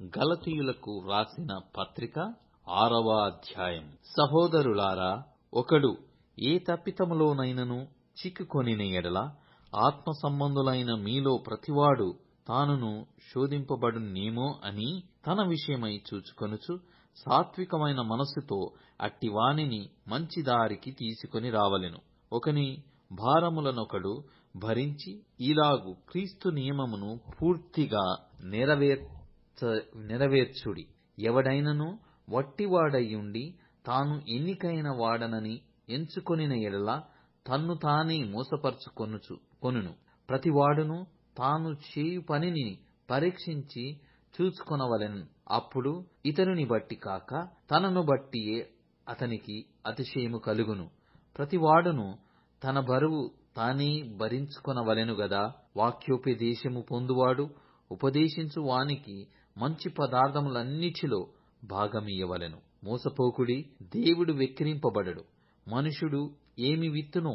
గలతీయులకు వ్రాసిన పత్రిక 6వ అధ్యాయం. సహోదరులారా, ఒకడు ఏ తప్పిదములోనైనను చిక్కుకొనిన ఎడల ఆత్మ సంబంధులైన మీలో ప్రతివాడు తానును శోధింపబడునేమో అని తన విషయమై చూచుకొనుచు సాత్వికమైన మనస్సుతో అట్టి వానిని మంచి దారికి తీసుకొని రావలెను. ఒకని భారములనొకడు భరించి ఇలాగు క్రీస్తు నియమమును పూర్తిగా నెరవేర్చుడి. ఎవడైనను వట్టివాడయుండి తాను ఎన్నికైన వాడనని ఎంచుకొనిన ఎడల తన్ను తానే మోసపరచుకొనును. ప్రతివాడును తాను చేయు పనిని పరీక్షించి చూచుకొనవలెను. అప్పుడు ఇతరుని బట్టి కాక తనను బట్టియే అతనికి అతిశయము కలుగును. ప్రతివాడును తన బరువు తానే భరించుకొనవలెను గదా. వాక్యోపదేశము పొందువాడు ఉపదేశించు వానికి మంచి పదార్థములన్నిటిలో భాగమియ్యవలెను. మోసపోకుడి, దేవుడు వెక్కిరింపబడడు. మనుషుడు ఏమి విత్తునో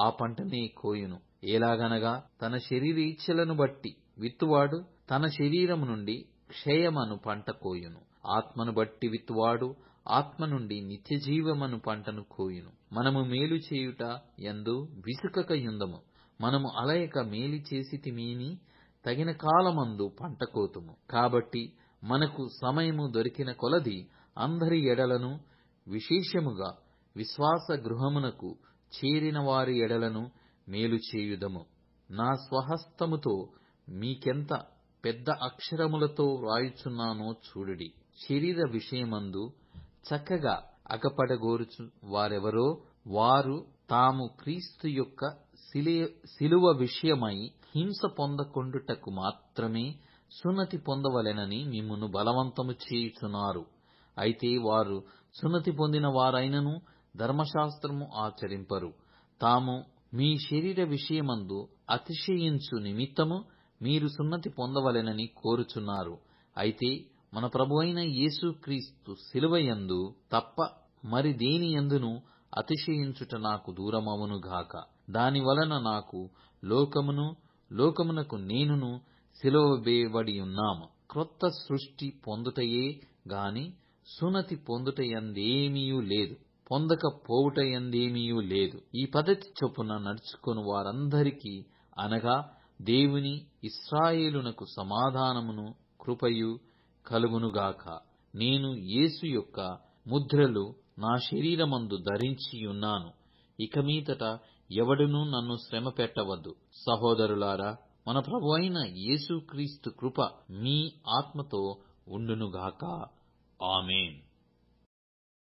ఆ పంటనే కోయును. ఎలాగనగా తన శరీర ఇచ్ఛలను బట్టి విత్తువాడు తన శరీరము నుండి క్షయమను పంట కోయును. ఆత్మను బట్టి విత్తువాడు ఆత్మ నుండి నిత్యజీవమను పంటను కోయును. మనము మేలు చేయుట యందు విసుకక యుందము. మనము అలయక మేలు చేసితిమని తగిన కాలమందు పంట కోతుము. కాబట్టి మనకు సమయము దొరికిన కొలది అందరి ఎడలను, విశేషముగా విశ్వాస గృహమునకు చేరిన వారి ఎడలను మేలు చేయుదము. నా స్వహస్తముతో మీకెంత పెద్ద అక్షరములతో వ్రాయుచున్నానో చూడుడి. శరీర విషయమందు చక్కగా అగపడగోరుచు వారెవరో వారు తాము క్రీస్తు యొక్క శిలువ విషయమై హింస పొందకొండుటకు మాత్రమే సున్నతి పొందవలెనని మిమ్మును బలవంతము చేయుచున్నారు. అయితే వారు సున్నతి పొందిన వారైనను ధర్మశాస్త్రము ఆచరింపరు. తాము మీ శరీర విషయమందు అతిశయించు నిమిత్తము మీరు సున్నతి పొందవలెనని కోరుచున్నారు. అయితే మన ప్రభువైన యేసుక్రీస్తు శిలువయందు తప్ప మరి దేని యందును అతిశయించుట నాకు దూరమవును గాక. దాని వలన నాకు లోకమునకు నేనును శిలువ వేయబడి ఉన్నాము. క్రొత్త సృష్టి పొందుటయే గాని సున్నతి పొందుటయందేమీయూ లేదు, పొందకపోవుటయందేమీయూ లేదు. ఈ పద్ధతి చొప్పున నడుచుకొను వారందరికీ అనగా దేవుని ఇశ్రాయేలునకు సమాధానమును కృపయు కలుగునుగాక. నేను యేసు యొక్క ముద్రలు నా శరీరమందు ధరించియున్నాను. ఇక మీదట ఎవడునూ నన్ను శ్రమ పెట్టవద్దు. సహోదరులారా, మన ప్రభువైన యేసుక్రీస్తు కృప మీ ఆత్మతో ఉండునుగాక. ఆమేన్.